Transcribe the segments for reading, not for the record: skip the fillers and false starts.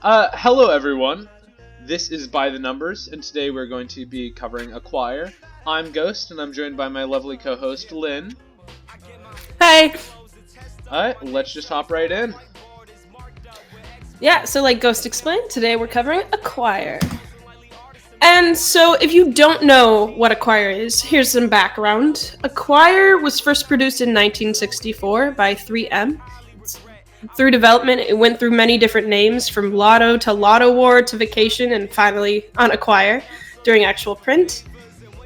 Hello everyone. This is By the Numbers, and today we're going to be covering Acquire. I'm Ghost, and I'm joined by my lovely co-host Lynn. Hi. Alright, let's just hop right in. Yeah, so like Ghost explained, today we're covering Acquire. And so if you don't know what Acquire is, here's some background. Acquire was first produced in 1964 by 3M. Through development, it went through many different names, from Lotto to Lotto War to Vacation, and finally on Acquire during actual print.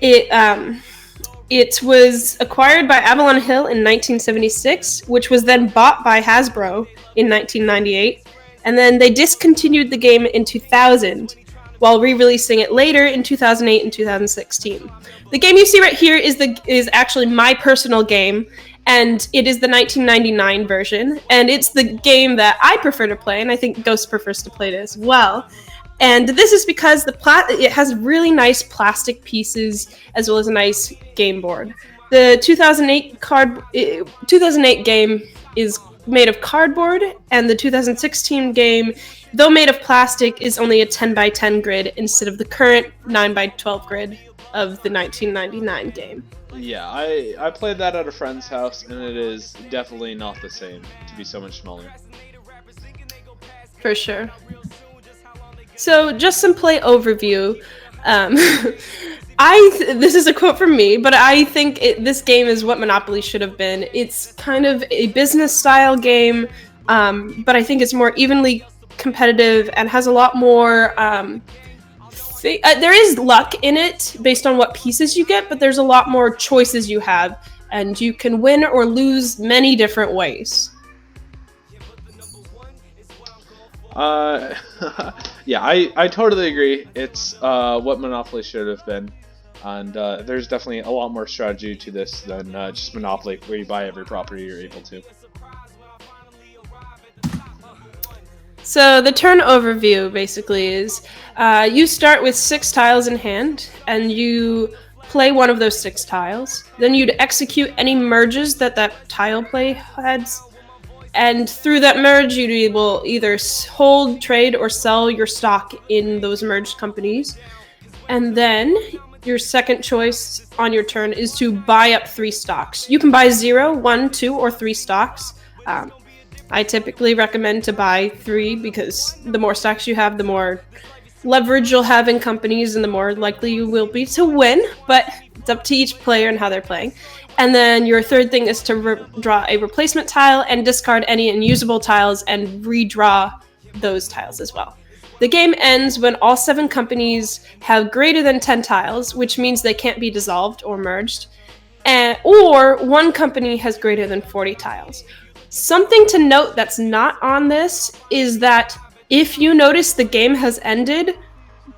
It was acquired by Avalon Hill in 1976, which was then bought by Hasbro in 1998, and then they discontinued the game in 2000 while re-releasing it later in 2008 and 2016. The game you see right here is actually my personal game, and it is the 1999 version, and it's the game that I prefer to play, and I think Ghost prefers to play it as well. And this is because it has really nice plastic pieces as well as a nice game board. The 2008 game is made of cardboard, and the 2016 game, though made of plastic, is only a 10 by 10 grid instead of the current 9 by 12 grid of the 1999 game. Yeah, I played that at a friend's house, and it is definitely not the same to be so much smaller. For sure. So, just some play overview. Um, this is a quote from me, but I think this game is what Monopoly should have been. It's kind of a business style game, but I think it's more evenly competitive and has a lot more. There is luck in it based on what pieces you get, but there's a lot more choices you have, and you can win or lose many different ways. Uh, yeah, I totally agree. It's what Monopoly should have been. And there's definitely a lot more strategy to this than just Monopoly, where you buy every property you're able to. So the turn overview basically is you start with 6 tiles in hand, and you play one of those 6 tiles. Then you'd execute any merges that tile play has, and through that merge, you will either hold, trade, or sell your stock in those merged companies. And then your second choice on your turn is to buy up 3 stocks. You can buy 0, 1, 2, or 3 stocks. I typically recommend to buy 3 because the more stocks you have, the more leverage you'll have in companies and the more likely you will be to win. But it's up to each player and how they're playing. And then your third thing is to draw a replacement tile and discard any unusable tiles and redraw those tiles as well. The game ends when all 7 companies have greater than 10 tiles, which means they can't be dissolved or merged, or one company has greater than 40 tiles. Something to note that's not on this is that if you notice the game has ended,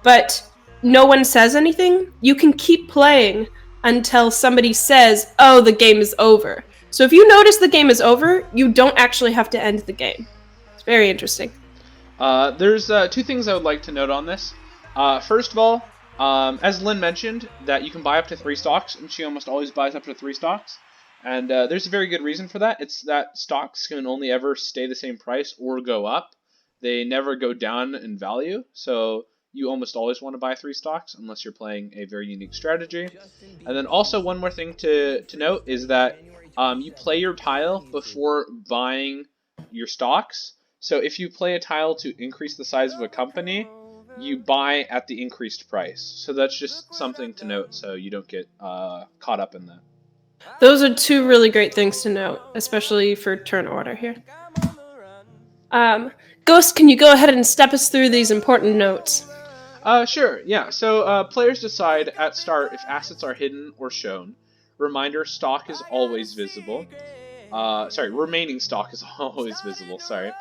but no one says anything, you can keep playing until somebody says, oh, the game is over. So if you notice the game is over, you don't actually have to end the game. It's very interesting. There's 2 things I would like to note on this. First of all, as Lynn mentioned, that you can buy up to 3 stocks, and she almost always buys up to 3 stocks. And there's a very good reason for that. It's that stocks can only ever stay the same price or go up. They never go down in value. So you almost always want to buy 3 stocks unless you're playing a very unique strategy. And then also one more thing to note is that you play your tile before buying your stocks. So if you play a tile to increase the size of a company, you buy at the increased price. So that's just something to note so you don't get caught up in that. Those are 2 really great things to note, especially for turn order here. Um, Ghost, can you go ahead and step us through these important notes? Sure, yeah. So players decide at start if assets are hidden or shown. Reminder, stock is always visible. Sorry, remaining stock is always visible, sorry.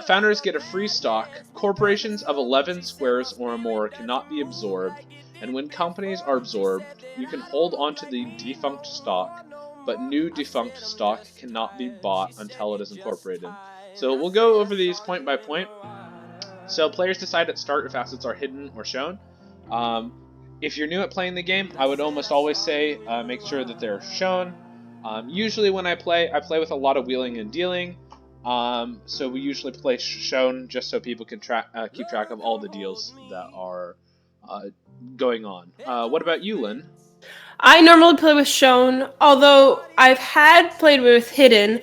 Founders get a free stock. Corporations of 11 squares or more cannot be absorbed. And when companies are absorbed, you can hold onto the defunct stock, but new defunct stock cannot be bought until it is incorporated. So we'll go over these point by point. So players decide at start if assets are hidden or shown. Um, if you're new at playing the game, I would almost always say make sure that they're shown. Usually when I play with a lot of wheeling and dealing. So we usually play Shown just so people can keep track of all the deals that are going on. What about you, Lynn? I normally play with Shown, although I've played with Hidden,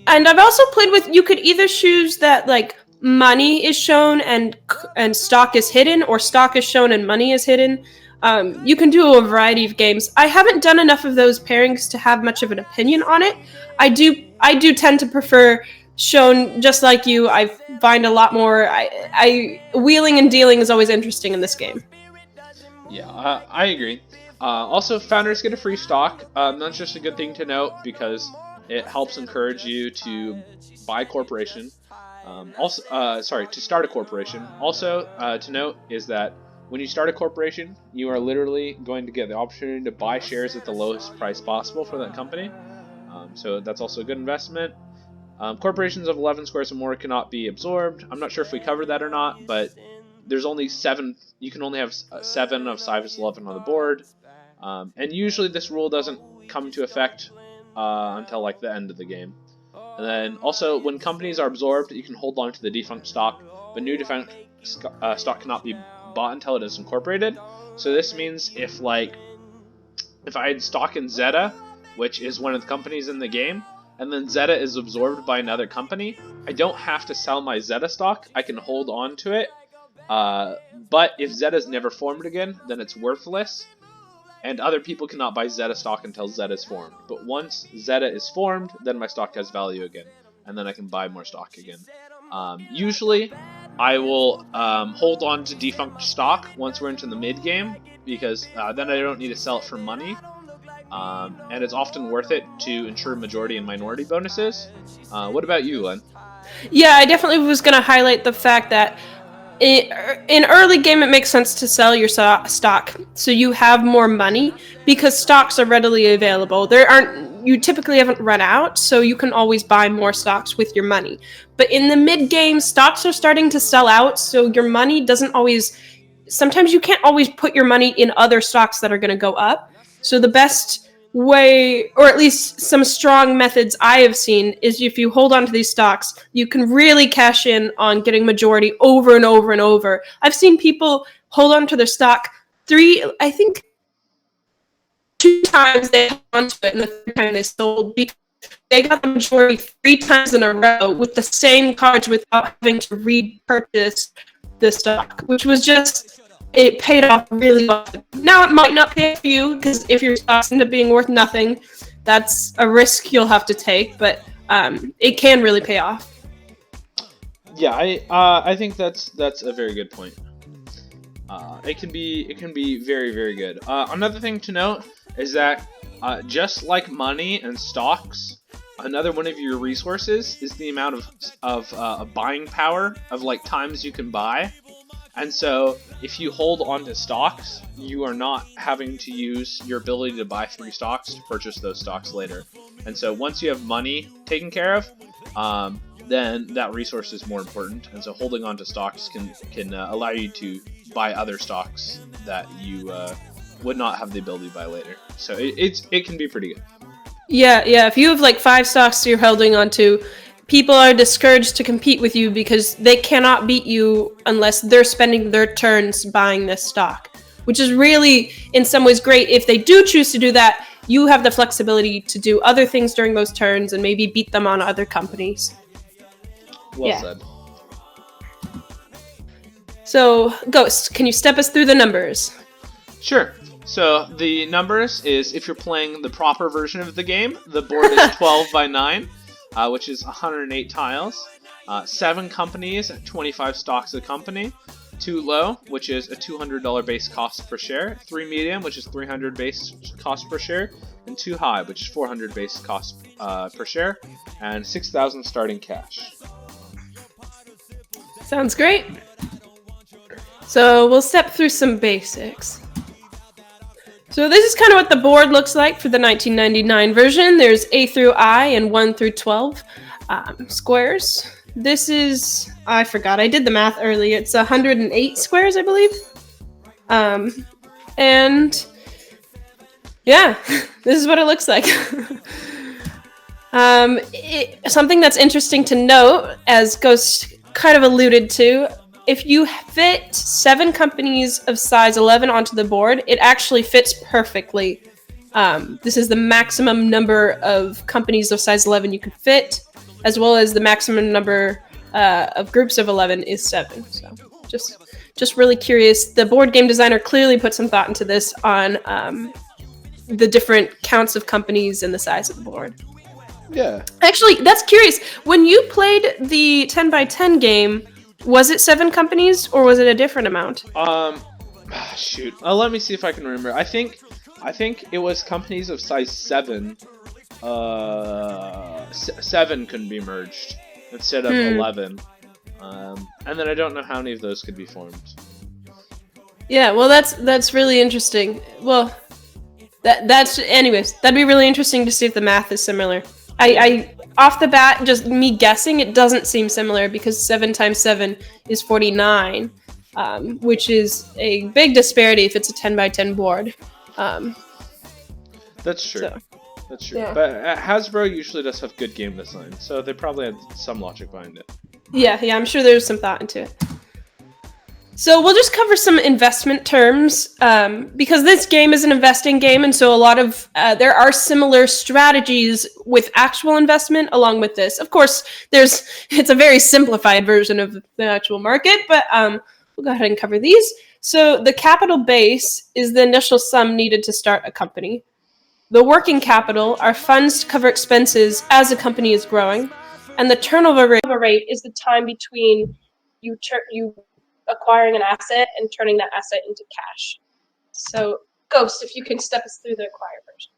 and I've also played with. You could either choose that like money is shown and stock is hidden, or stock is shown and money is hidden. You can do a variety of games. I haven't done enough of those pairings to have much of an opinion on it. I do tend to prefer Shown, just like you. I find a lot more. I wheeling and dealing is always interesting in this game. Yeah, I agree. Also, founders get a free stock. That's just a good thing to note because it helps encourage you to buy a corporation. To start a corporation. Also, to note is that when you start a corporation, you are literally going to get the opportunity to buy shares at the lowest price possible for that company. So that's also a good investment. Corporations of 11 squares or more cannot be absorbed. I'm not sure if we covered that or not, but there's only 7. You can only have 7 of size 11 on the board. And usually this rule doesn't come into effect until like the end of the game. And then also, when companies are absorbed, you can hold on to the defunct stock, but new defunct stock cannot be bought until it is incorporated. So this means if I had stock in Zeta, which is one of the companies in the game, and then Zeta is absorbed by another company, I don't have to sell my Zeta stock. I can hold on to it. But if Zeta is never formed again, then it's worthless. And other people cannot buy Zeta stock until Zeta is formed. But once Zeta is formed, then my stock has value again. And then I can buy more stock again. Usually, I will hold on to defunct stock once we're into the mid-game, because then I don't need to sell it for money. And it's often worth it to ensure majority and minority bonuses. What about you, Len? Yeah, I definitely was going to highlight the fact that in early game, it makes sense to sell your stock so you have more money because stocks are readily available. You typically haven't run out, so you can always buy more stocks with your money. But in the mid game, stocks are starting to sell out, so your money doesn't always. Sometimes you can't always put your money in other stocks that are going to go up. So the best way, or at least some strong methods I have seen, is if you hold on to these stocks, you can really cash in on getting majority over and over and over. I've seen people hold on to their stock 2 times they held on to it, and the third time they sold because they got the majority 3 times in a row with the same cards without having to repurchase the stock, which was just, it paid off really well. Now it might not pay for you because if your stocks end up being worth nothing, that's a risk you'll have to take, but it can really pay off. Yeah, I think that's a very good point. It can be very, very good. Another thing to note is that just like money and stocks, another one of your resources is the amount of buying power of like times you can buy. And so if you hold on to stocks, you are not having to use your ability to buy 3 stocks to purchase those stocks later. And so once you have money taken care of, then that resource is more important. And so holding on to stocks can allow you to buy other stocks that you would not have the ability to buy later. So it can be pretty good. Yeah. If you have like 5 stocks you're holding on to, people are discouraged to compete with you because they cannot beat you unless they're spending their turns buying this stock, which is really, in some ways, great. If they do choose to do that, you have the flexibility to do other things during those turns and maybe beat them on other companies. Well said. So, Ghost, can you step us through the numbers? Sure. So the numbers is, if you're playing the proper version of the game, the board is 12 by 9. Which is 108 tiles, 7 companies at 25 stocks a company, 2 low, which is a $200 base cost per share, 3 medium, which is $300 base cost per share, and 2 high, which is $400 base cost per share, and 6,000 starting cash. Sounds great. So we'll step through some basics. So this is kind of what the board looks like for the 1999 version. There's A through I and 1 through 12 squares. This is, I forgot, I did the math earlier. It's 108 squares, I believe. And yeah, this is what it looks like. Something that's interesting to note, as Ghost kind of alluded to, if you fit 7 companies of size 11 onto the board, it actually fits perfectly. This is the maximum number of companies of size 11 you can fit, as well as the maximum number of groups of 11 is 7. So just really curious. The board game designer clearly put some thought into this on the different counts of companies and the size of the board. Yeah. Actually, that's curious. When you played the 10 by 10 game, was it 7 companies or was it a different amount? Shoot. Let me see if I can remember. I think it was companies of size 7. 7 can be merged instead of 11. And then I don't know how many of those could be formed. Yeah, well, that's really interesting. Well, that's anyways. That'd be really interesting to see if the math is similar. I off the bat, just me guessing, it doesn't seem similar because 7 times 7 is 49, which is a big disparity if it's a 10 by 10 board. That's true. So, That's true. yeah. But Hasbro usually does have good game design, so they probably had some logic behind it. Yeah, I'm sure there's some thought into it. So we'll just cover some investment terms because this game is an investing game, and so a lot of there are similar strategies with actual investment along with this. Of course, it's a very simplified version of the actual market, but we'll go ahead and cover these. So the capital base is the initial sum needed to start a company. The working capital are funds to cover expenses as a company is growing, and the turnover rate is the time between you acquiring an asset and turning that asset into cash. So, Ghost, if you can step us through the acquire version.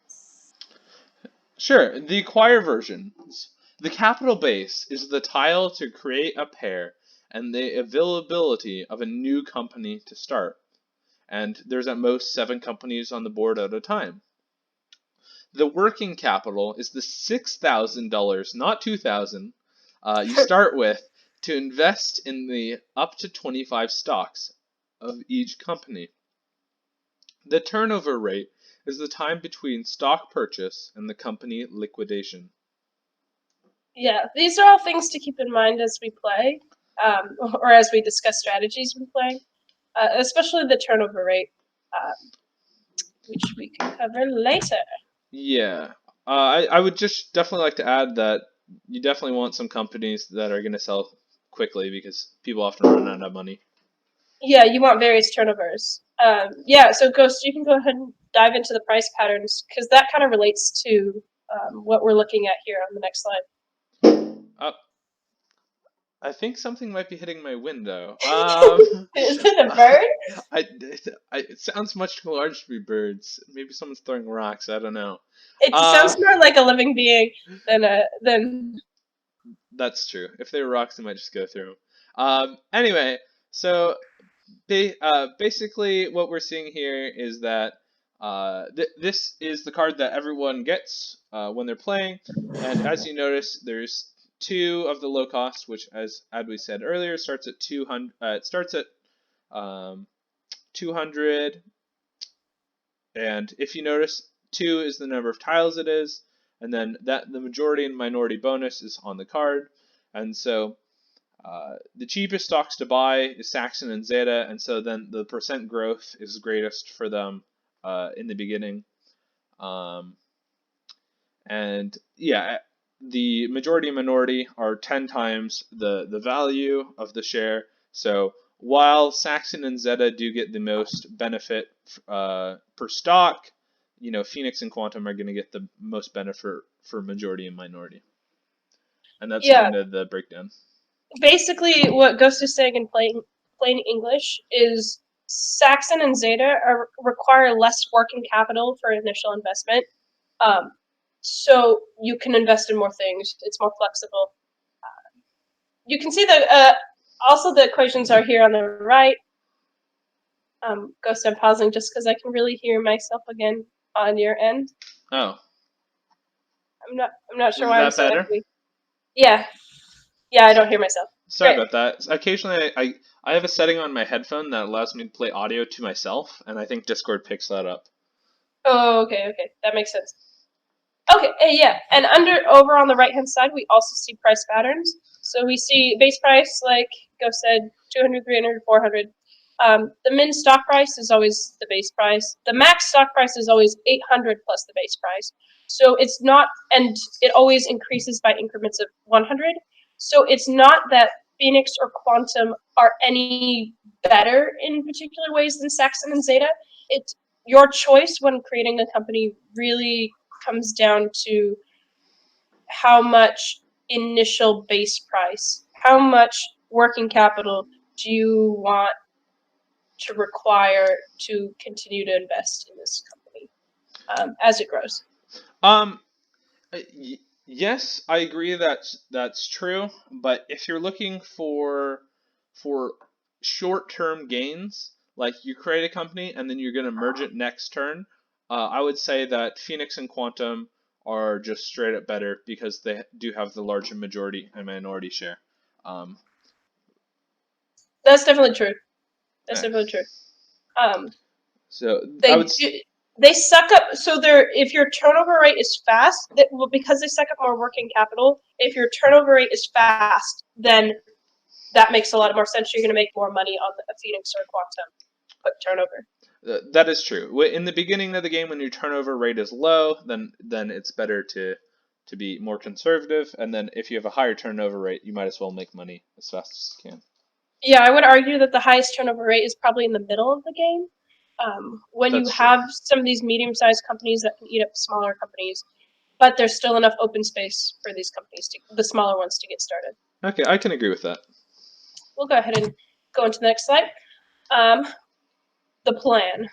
Sure, the acquire version. The capital base is the tile to create a pair and the availability of a new company to start. And there's at most 7 companies on the board at a time. The working capital is the $6,000, not $2,000, you start with to invest in the up to 25 stocks of each company. The turnover rate is the time between stock purchase and the company liquidation. Yeah, these are all things to keep in mind as we play, or as we discuss strategies when playing, especially the turnover rate, which we can cover later. Yeah. I would just definitely like to add that you definitely want some companies that are going to sell quickly because people often run out of money. Yeah, you want various turnovers. Yeah, so Ghost, you can go ahead and dive into the price patterns because that kind of relates to what we're looking at here on the next slide. I think something might be hitting my window. Is it a bird? It sounds much too large to be birds. Maybe someone's throwing rocks. I don't know. It sounds more like a living being than. That's true. If they were rocks, they might just go through them. Anyway, so basically what we're seeing here is that this is the card that everyone gets when they're playing, and as you notice, there's 2 of the low cost, which, as Adwi said earlier, starts at 200. It starts at 200, and if you notice, 2 is the number of tiles it is, and then the majority and minority bonus is on the card, and so the cheapest stocks to buy is Saxon and Zeta, and so then the percent growth is greatest for them in the beginning. And yeah, the majority and minority are 10 times the value of the share. So while Saxon and Zeta do get the most benefit per stock, Phoenix and Quantum are going to get the most benefit for majority and minority. And that's kind of the breakdown. Basically, what Ghost is saying in plain English is Saxon and Zeta require less working capital for initial investment. So you can invest in more things. It's more flexible. You can see that also the equations are here on the right. Ghost, I'm pausing just because I can really hear myself again on your end. Oh. I'm not sure Is why that I'm better? saying. Yeah, I don't hear myself. Sorry about that. Occasionally, I have a setting on my headphone that allows me to play audio to myself, and I think Discord picks that up. Oh, okay, that makes sense. Okay, yeah, and over on the right hand side, we also see price patterns. So we see base price, like Go said, 200, 300, 400. The min stock price is always the base price. The max stock price is always 800 plus the base price. So it's not, and it always increases by increments of 100. So it's not that Phoenix or Quantum are any better in particular ways than Saxon and Zeta. It's your choice when creating a company really comes down to how much initial base price, how much working capital do you want to require to continue to invest in this company as it grows. Um, yes, I agree that that's true. But if you're looking for short-term gains, like you create a company and then you're going to merge it next turn, I would say that Phoenix and Quantum are just straight up better because they do have the larger majority and minority share. Um, That's definitely true. That's yeah. definitely true. Um, So I would. they do, they suck up. So if your turnover rate is fast, well, because they suck up more working capital. If your turnover rate is fast, then that makes a lot more sense. You're going to make more money on a Phoenix or a Quantum quick turnover. That is true. In the beginning of the game, when your turnover rate is low, then it's better to be more conservative. And then if you have a higher turnover rate, you might as well make money as fast as you can. Yeah, I would argue that the highest turnover rate is probably in the middle of the game. When you That's true. have some of these medium-sized companies that can eat up smaller companies, but there's still enough open space for these companies, the smaller ones, to get started. Okay, I can agree with that. We'll go ahead and go into the next slide. Um, the plan.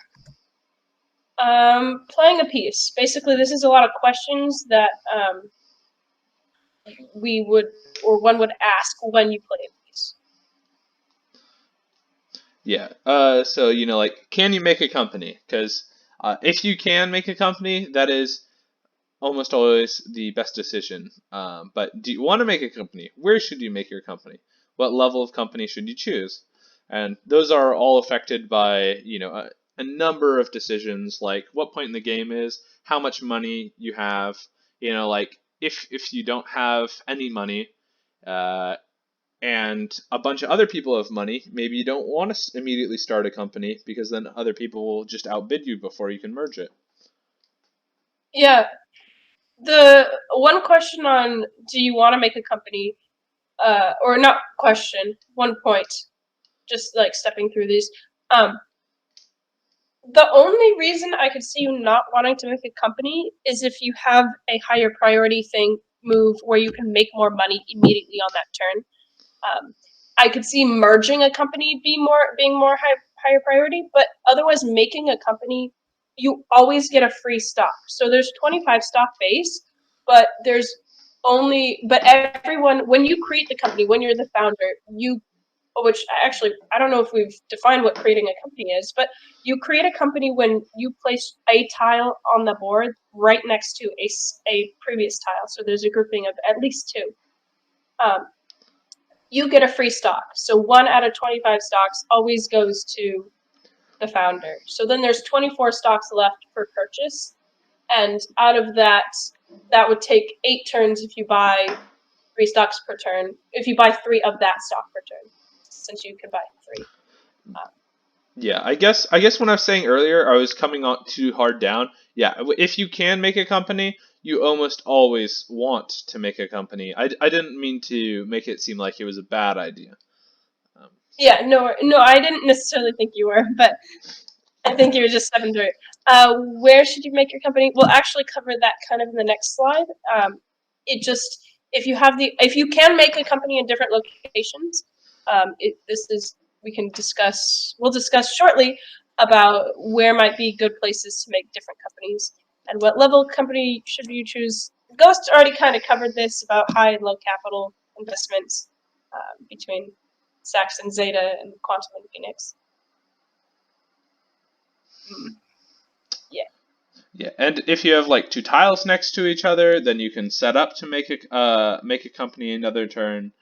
Playing a piece. Basically, this is a lot of questions that we would, or one would ask when you play a piece. Yeah. So like, can you make a company? Because if you can make a company, that is almost always the best decision. But do you want to make a company? Where should you make your company? What level of company should you choose? And those are all affected by, a number of decisions, like what point in the game is, how much money you have, like if you don't have any money, uh, and a bunch of other people have money, maybe you don't want to immediately start a company because then other people will just outbid you before you can merge it. Yeah, the one question on do you want to make a company, or not question, one point, just like stepping through these. Um, the only reason I could see you not wanting to make a company is if you have a higher priority thing move where you can make more money immediately on that turn. Um, I could see merging a company being more higher priority, but otherwise making a company, you always get a free stock. So there's 25 stock base, but but everyone, when you create the company, when you're the founder, which actually I don't know if we've defined what creating a company is, but you create a company when you place a tile on the board right next to a previous tile. So there's a grouping of at least two. Um, you get a free stock. So 1 out of 25 stocks always goes to the founder. So then there's 24 stocks left for purchase. And out of that, that would take 8 turns if you buy 3 stocks per turn. If you buy 3 of that stock per turn, since you can buy 3. Yeah, I guess when I was saying earlier, I was coming on too hard down. Yeah, if you can make a company, you almost always want to make a company. I didn't mean to make it seem like it was a bad idea. Um, Yeah, no, I didn't necessarily think you were, but I think you were just stepping through it. Where should you make your company? We'll actually cover that kind of in the next slide. It just if you can make a company in different locations, this is we can discuss. We'll discuss shortly about where might be good places to make different companies and what level company should you choose. Ghost already kind of covered this about high and low capital investments between Saxon, Zeta, and Quantum and Phoenix. Mm. Yeah. yeah, and if you have like two tiles next to each other, then you can set up to make a company another turn.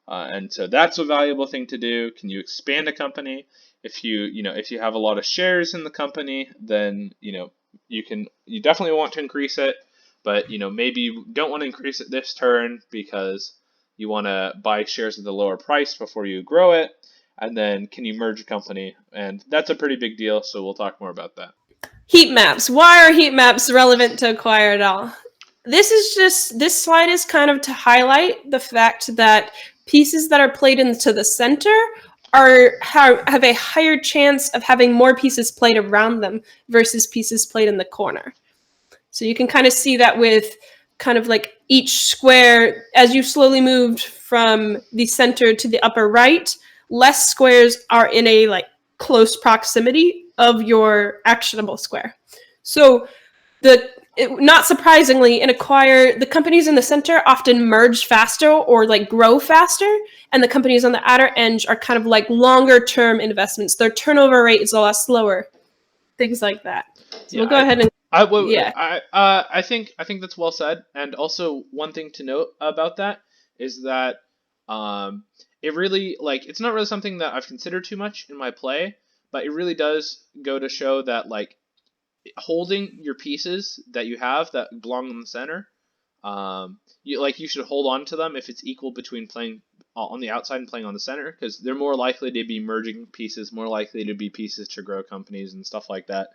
And so that's a valuable thing to do. Can you expand a company? If you have a lot of shares in the company, then you definitely want to increase it. but maybe you don't want to increase it this turn because you want to buy shares at the lower price before you grow it, and then can you merge a company? And that's a pretty big deal, so we'll talk more about that. Heat maps. Why are heat maps relevant to acquire at all? This slide is kind of to highlight the fact that pieces that are played into the center have a higher chance of having more pieces played around them versus pieces played in the corner. So you can kind of see that with kind of like each square, as you slowly moved from the center to the upper right, less squares are in a like close proximity of your actionable square. So not surprisingly, in Acquire, the companies in the center often merge faster or like grow faster, and the companies on the outer edge are kind of like longer term investments. Their turnover rate is a lot slower, things like that. So we'll go ahead and I think that's well said. And also one thing to note about that is that it really like it's not really something that I've considered too much in my play, but it really does go to show that like holding your pieces that you have that belong in the center, you should hold on to them if it's equal between playing on the outside and playing on the center, because they're more likely to be merging pieces, more likely to be pieces to grow companies and stuff like that.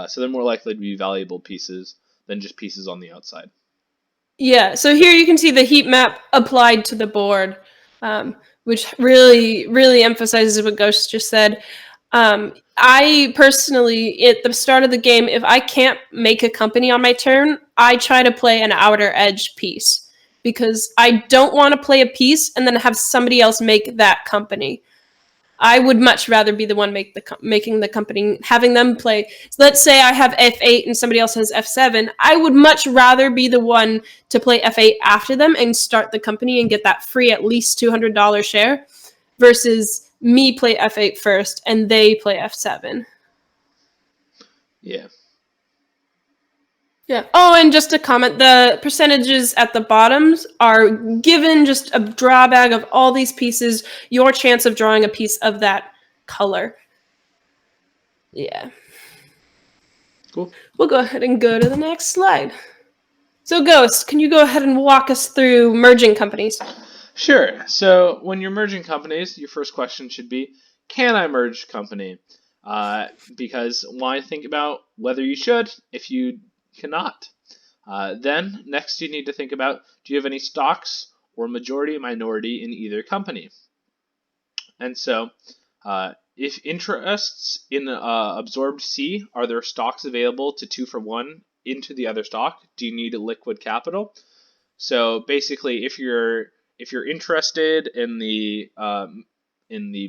So they're more likely to be valuable pieces than just pieces on the outside. Yeah, so here you can see the heat map applied to the board, which really, really emphasizes what Ghost just said. I personally, at the start of the game, if I can't make a company on my turn, I try to play an outer edge piece because I don't want to play a piece and then have somebody else make that company. I would much rather be the one making the company, having them play. Let's say I have F8 and somebody else has F7. I would much rather be the one to play F8 after them and start the company and get that free at least $200 share versus me play F8 first and they play F7. Yeah. Yeah. Oh, and just a comment, the percentages at the bottoms are given just a drawback of all these pieces, your chance of drawing a piece of that color. Yeah. Cool. We'll go ahead and go to the next slide. So, Ghost, can you go ahead and walk us through merging companies? Sure. So when you're merging companies, your first question should be, can I merge company? Because why think about whether you should if you cannot? Then next you need to think about, do you have any stocks or majority minority in either company? And so if interests in absorbed C, are there stocks available to 2-for-1 into the other stock? Do you need a liquid capital? So basically, if you're interested in the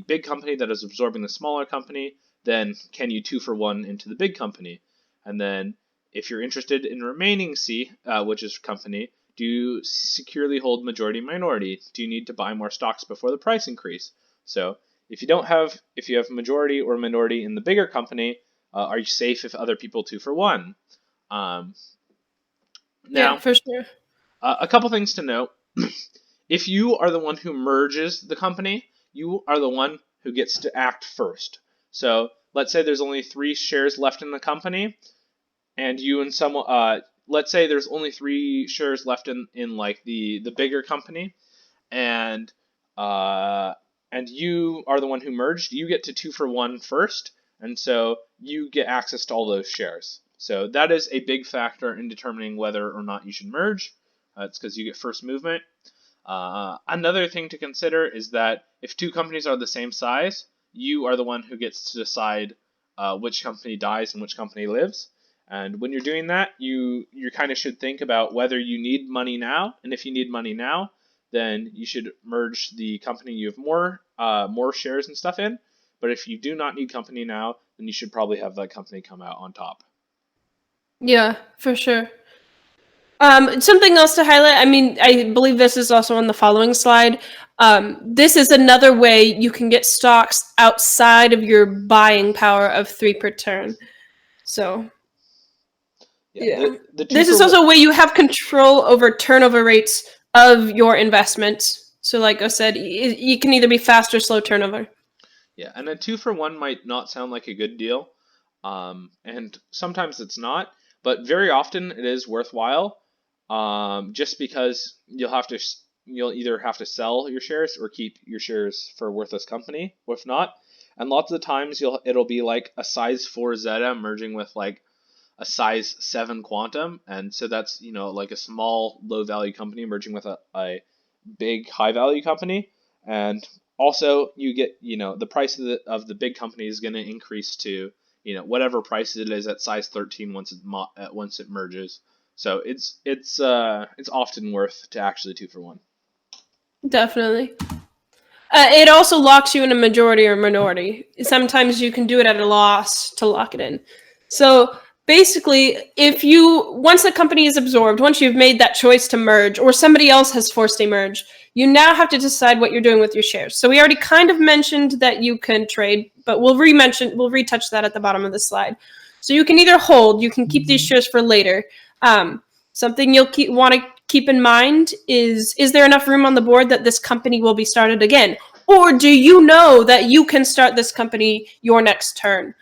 big company that is absorbing the smaller company, then can you 2-for-1 into the big company? And then if you're interested in remaining C, which is company, do you securely hold majority minority? Do you need to buy more stocks before the price increase? So if you have majority or minority in the bigger company, are you safe if other people 2-for-1? Now, yeah, for sure. A couple things to note. If you are the one who merges the company, you are the one who gets to act first. So let's say there's only 3 shares left in the company, and you and someone, let's say there's only 3 shares left in like the bigger company, and you are the one who merged. You get to 2-for-1 first, and so you get access to all those shares. So that is a big factor in determining whether or not you should merge. It's because you get first movement. Another thing to consider is that if 2 companies are the same size, you are the one who gets to decide which company dies and which company lives. And when you're doing that, you kind of should think about whether you need money now, and if you need money now, then you should merge the company you have more shares and stuff in. But if you do not need company now, then you should probably have that company come out on top. Yeah, for sure. Something else to highlight, I mean, I believe this is also on the following slide. This is another way you can get stocks outside of your buying power of 3 per turn. So, yeah. This is also a way you have control over turnover rates of your investments. So like I said, you can either be fast or slow turnover. Yeah, and a 2-for-1 might not sound like a good deal, and sometimes it's not, but very often it is worthwhile just because you'll either have to sell your shares or keep your shares for a worthless company. If not, and lots of the times it'll be like a size 4 Zeta merging with like a size 7 Quantum, and so that's like a small low value company merging with a big high value company, and also you get the price of the big company is going to increase to whatever price it is at size 13 once it merges. So it's often worth to actually 2-for-1. Definitely. It also locks you in a majority or minority. Sometimes you can do it at a loss to lock it in. So basically, once the company is absorbed, once you've made that choice to merge, or somebody else has forced a merge, you now have to decide what you're doing with your shares. So we already kind of mentioned that you can trade, but we'll retouch that at the bottom of the slide. So you can either hold, you can keep these shares for later. Something you'll want to keep in mind is there enough room on the board that this company will be started again? Or do you know that you can start this company your next turn?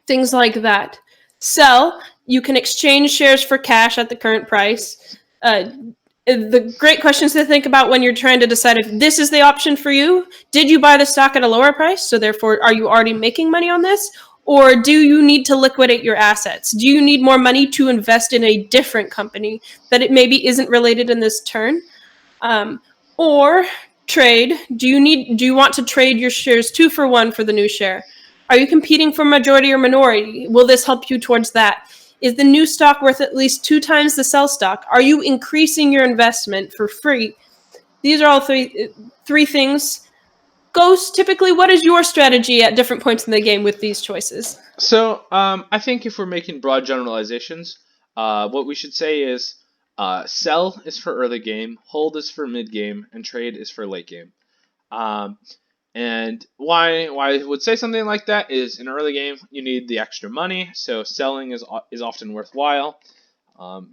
Things like that. Sell, you can exchange shares for cash at the current price. The great questions to think about when you're trying to decide if this is the option for you. Did you buy the stock at a lower price? So therefore, are you already making money on this? Or do you need to liquidate your assets? Do you need more money to invest in a different company that it maybe isn't related in this turn? Or trade. Do you want to trade your shares 2-for-1 for the new share? Are you competing for majority or minority? Will this help you towards that? Is the new stock worth at least 2 times the sell stock? Are you increasing your investment for free? These are all three things. Ghost, typically, what is your strategy at different points in the game with these choices? So I think if we're making broad generalizations, what we should say is sell is for early game, hold is for mid game, and trade is for late game. And why I would say something like that is in early game you need the extra money, so selling is often worthwhile,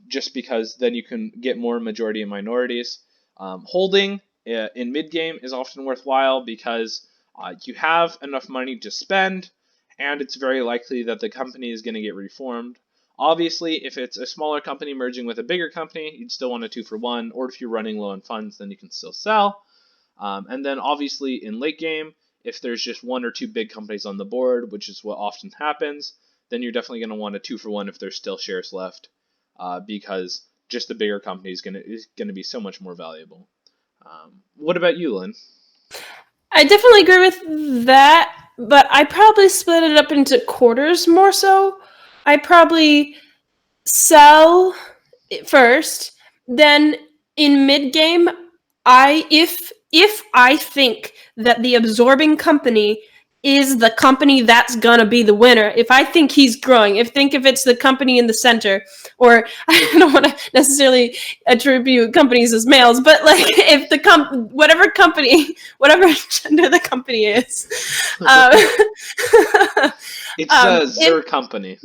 just because then you can get more majority and minorities. Holding in mid game is often worthwhile because you have enough money to spend, and it's very likely that the company is going to get reformed. Obviously, if it's a smaller company merging with a bigger company, you'd still want a 2-for-1, or if you're running low on funds, then you can still sell. And then obviously in late game, if there's just 1 or 2 big companies on the board, which is what often happens, then you're definitely going to want a 2-for-1 if there's still shares left, because just the bigger company is going to be so much more valuable. What about you, Lynn? I definitely agree with that, but I probably split it up into quarters more so. I probably sell first, then in mid game, if I think that the absorbing company is the company that's gonna be the winner, if I think he's growing, if it's the company in the center, or I don't want to necessarily attribute companies as males, but like if whatever gender the company is, It's a Zer company.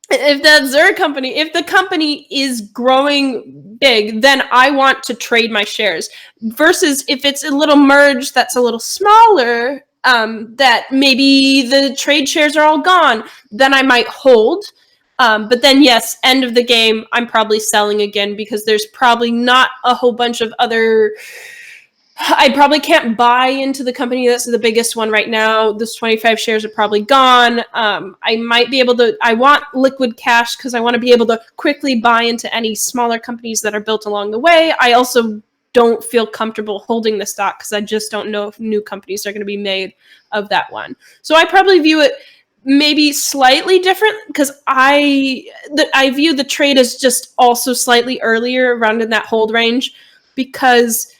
If the company is growing big, then I want to trade my shares. Versus if it's a little merge that's a little smaller, that maybe the trade shares are all gone, then I might hold. But then yes, end of the game, I'm probably selling again because there's probably not a whole bunch of other. I probably can't buy into the company that's the biggest one right now. Those 25 shares are probably gone. I might be able to. I want liquid cash because I want to be able to quickly buy into any smaller companies that are built along the way. I also don't feel comfortable holding the stock because I just don't know if new companies are going to be made of that one. So I probably view it maybe slightly different because I view the trade as just also slightly earlier around in that hold range because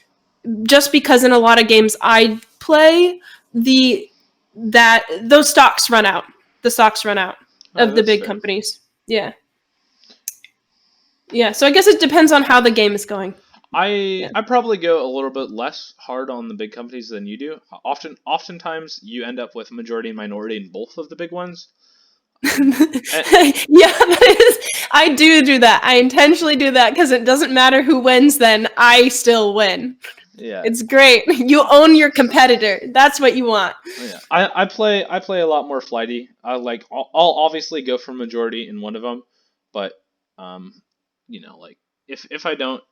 in a lot of games I play, those stocks run out. The stocks run out of the big companies. Yeah. Yeah, so I guess it depends on how the game is going. I probably go a little bit less hard on the big companies than you do. Oftentimes you end up with majority and minority in both of the big ones. Yeah, I do that. I intentionally do that because it doesn't matter who wins, then I still win. Yeah, it's great. You own your competitor. That's what you want. Yeah, I play a lot more flighty. I'll obviously go for majority in one of them, but like if I don't,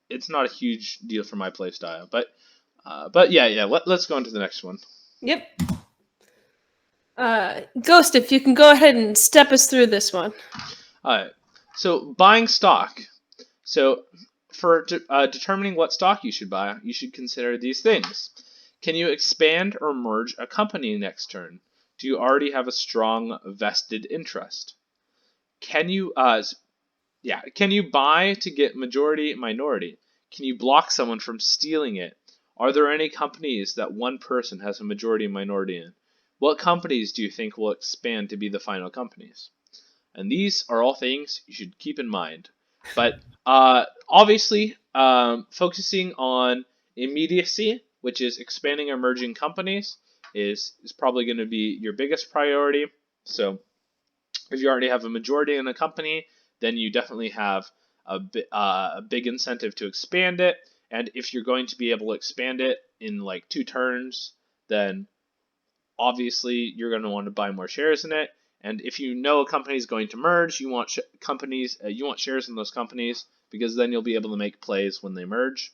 it's not a huge deal for my play style. But yeah. Let's go on to the next one. Yep. Ghost, if you can go ahead and step us through this one. All right. So buying stock. So for determining what stock you should buy, you should consider these things. Can you expand or merge a company next turn? Do you already have a strong vested interest? Can you can you buy to get majority minority? Can you block someone from stealing it? Are there any companies that one person has a majority minority in? What companies do you think will expand to be the final companies? And these are all things you should keep in mind. But obviously, focusing on immediacy, which is expanding or merging companies, is probably going to be your biggest priority. So if you already have a majority in a company, then you definitely have a big incentive to expand it. And if you're going to be able to expand it in like 2 turns, then obviously you're going to want to buy more shares in it. And if you know a company is going to merge, you want you want shares in those companies because then you'll be able to make plays when they merge.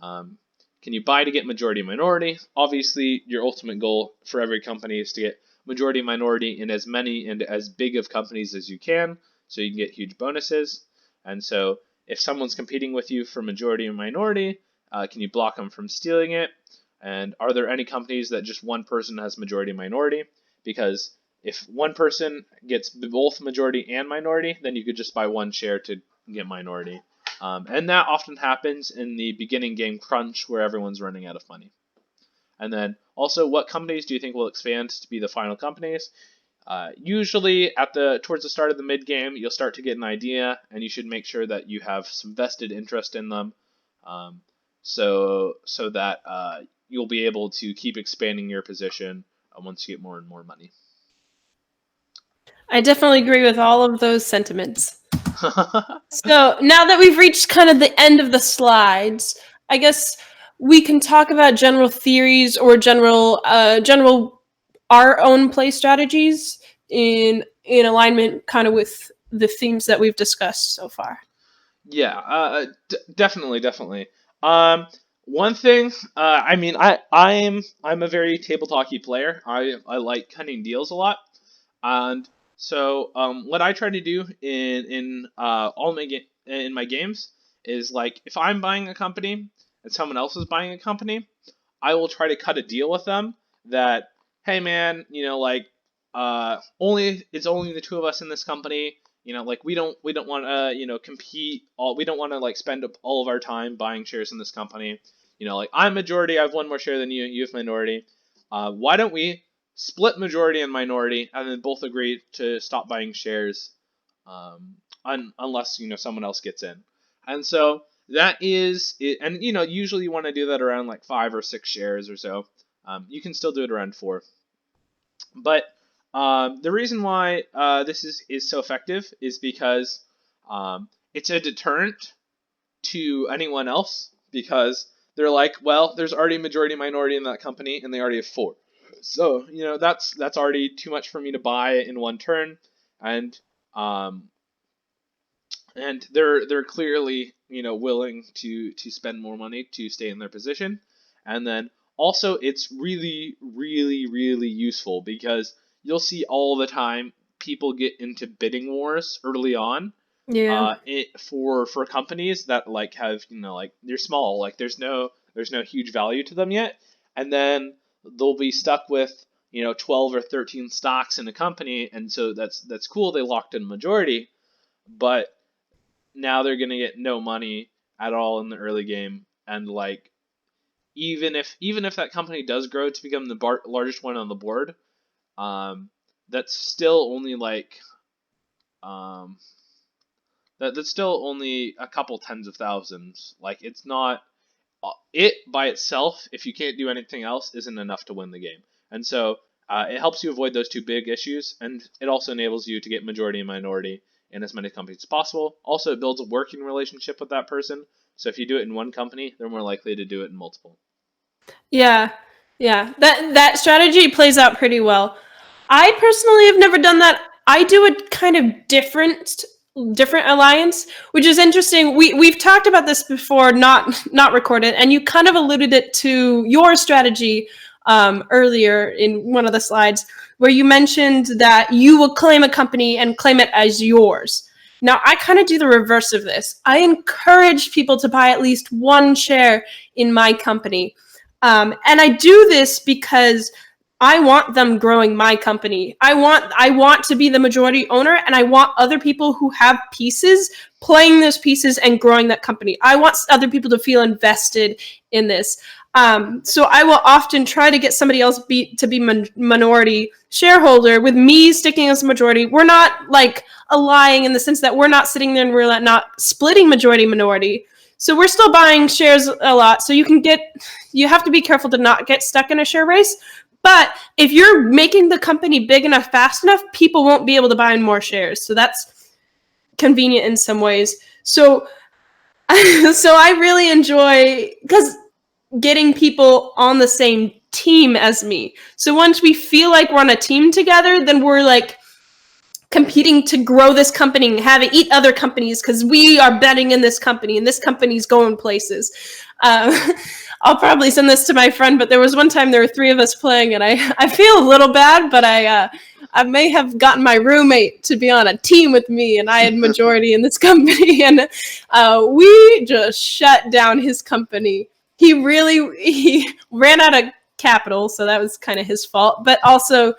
Can you buy to get majority minority? Obviously, your ultimate goal for every company is to get majority minority in as many and as big of companies as you can, so you can get huge bonuses. And so, if someone's competing with you for majority and minority, can you block them from stealing it? And are there any companies that just one person has majority minority? Because if one person gets both majority and minority, then you could just buy one share to get minority. And that often happens in the beginning game crunch where everyone's running out of money. And then also, what companies do you think will expand to be the final companies? Usually towards the start of the mid game, you'll start to get an idea, and you should make sure that you have some vested interest in them, so that you'll be able to keep expanding your position once you get more and more money. I definitely agree with all of those sentiments. So now that we've reached kind of the end of the slides, I guess we can talk about general theories or general our own play strategies in alignment kind of with the themes that we've discussed so far. Yeah, definitely. One thing, I mean, I'm a very table talky player. I like cutting deals a lot, and so what I try to do in all in my games is like if I'm buying a company and someone else is buying a company, I will try to cut a deal with them that, hey man, it's only the 2 of us in this company. Like we don't want to compete. We don't want to like spend all of our time buying shares in this company. Like I'm majority, I have one more share than you. You have minority. Why don't we split majority and minority, and then both agree to stop buying shares, unless someone else gets in. And so that is it. And usually you want to do that around like 5 or 6 shares or so. You can still do it around 4. But the reason why this is so effective is because it's a deterrent to anyone else, because they're like, well, there's already majority minority in that company, and they already have 4. So that's already too much for me to buy in one turn, and they're clearly willing to spend more money to stay in their position. And then also it's really really useful because you'll see all the time people get into bidding wars early on. Yeah. For companies that like have like they're small, like there's no huge value to them yet, and then they'll be stuck with 12 or 13 stocks in a company, and so that's cool, they locked in majority, but now they're gonna get no money at all in the early game, and like even if that company does grow to become the largest one on the board, that's still only like that's still only a couple tens of thousands. Like it's not it by itself. If you can't do anything else, isn't enough to win the game. And so it helps you avoid those 2 big issues, and it also enables you to get majority and minority in as many companies as possible. Also, it builds a working relationship with that person. So if you do it in one company, they're more likely to do it in multiple. Yeah. That strategy plays out pretty well. I personally have never done that. I do it kind of differently different alliance, which is interesting. We've talked about this before, not recorded, and you kind of alluded it to your strategy earlier in one of the slides, where you mentioned that you will claim a company and claim it as yours. Now, I kind of do the reverse of this. I encourage people to buy at least one share in my company. And I do this because I want them growing my company. I want to be the majority owner, and I want other people who have pieces playing those pieces and growing that company. I want other people to feel invested in this. So I will often try to get somebody else to be minority shareholder with me sticking as a majority. We're not like allying in the sense that we're not sitting there and we're not splitting majority minority. So we're still buying shares a lot. So you have to be careful to not get stuck in a share race. But if you're making the company big enough, fast enough, people won't be able to buy more shares. So that's convenient in some ways. So I really enjoy because getting people on the same team as me. So once we feel like we're on a team together, then we're like competing to grow this company and have it eat other companies because we are betting in this company and this company's going places. I'll probably send this to my friend, but there was one time there were 3 of us playing, and I feel a little bad, but I may have gotten my roommate to be on a team with me, and I had majority in this company, and we just shut down his company. He ran out of capital, so that was kind of his fault, but also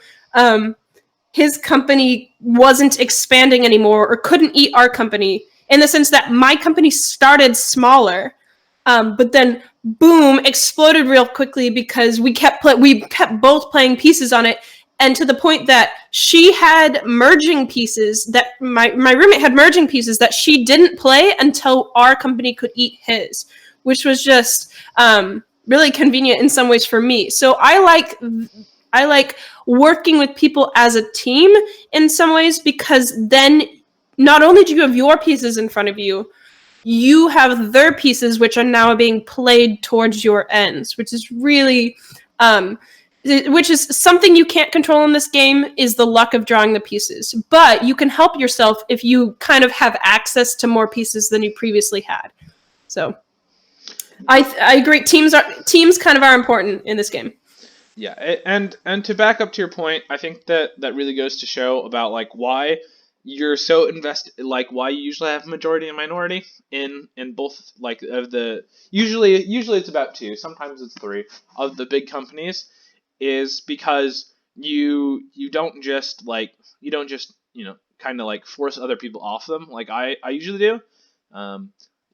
his company wasn't expanding anymore or couldn't eat our company in the sense that my company started smaller, but then boom, exploded real quickly because we kept both playing pieces on it, and to the point that she had merging pieces that my roommate had merging pieces that she didn't play until our company could eat his, which was just really convenient in some ways for me. So I like working with people as a team in some ways, because then not only do you have your pieces in front of you, you have their pieces which are now being played towards your ends, which is really which is something you can't control in this game, is the luck of drawing the pieces. But you can help yourself if you kind of have access to more pieces than you previously had. So I agree. Teams kind of are important in this game. Yeah, and to back up to your point, I think that really goes to show about like why you're so invested, like why you usually have majority and minority in both, like of the usually it's about 2, sometimes it's 3 of the big companies, is because you don't just kind of like force other people off them like I usually do.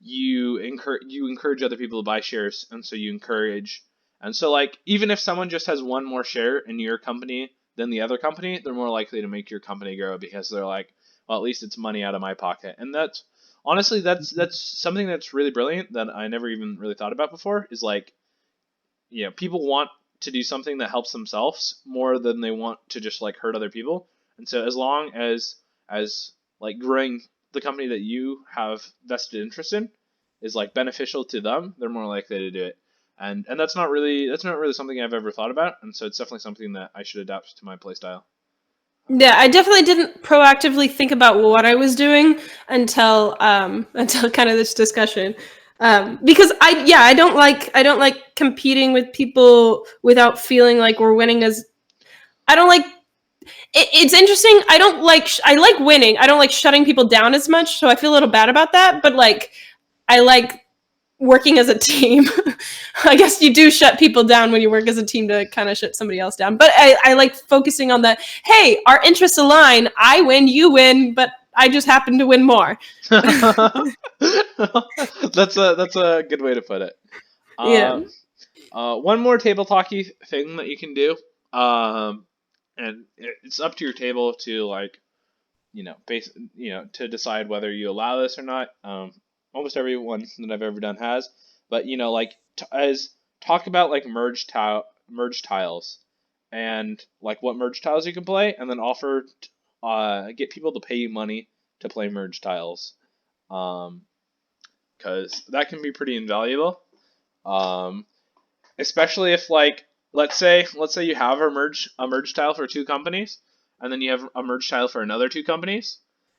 You encourage other people to buy shares, and so you encourage. And so, like, even if someone just has one more share in your company than the other company, they're more likely to make your company grow because they're like, well, at least it's money out of my pocket. And that's honestly, that's something that's really brilliant that I never even really thought about before. Is like, people want to do something that helps themselves more than they want to just like hurt other people. And so, as long as like growing the company that you have vested interest in is like beneficial to them, they're more likely to do it. And that's not really something I've ever thought about, and so it's definitely something that I should adapt to my playstyle. Yeah, I definitely didn't proactively think about what I was doing until until kind of this discussion. Because I don't like competing with people without feeling like we're winning. I don't like it's interesting. I like winning. I don't like shutting people down as much, so I feel a little bad about that, but like I like working as a team. I guess you do shut people down when you work as a team to kind of shut somebody else down. But I like focusing on that. Hey, our interests align. I win, you win, but I just happen to win more. That's a good way to put it. Yeah. One more table talky thing that you can do, and it's up to your table to like, to decide whether you allow this or not. Almost everyone that I've ever done has, but like as talk about like merge tiles, and like what merge tiles you can play, and then offer get people to pay you money to play merge tiles, because that can be pretty invaluable. Um, Especially if like let's say you have a merge tile for 2 companies, and then you have a merge tile for another 2 companies.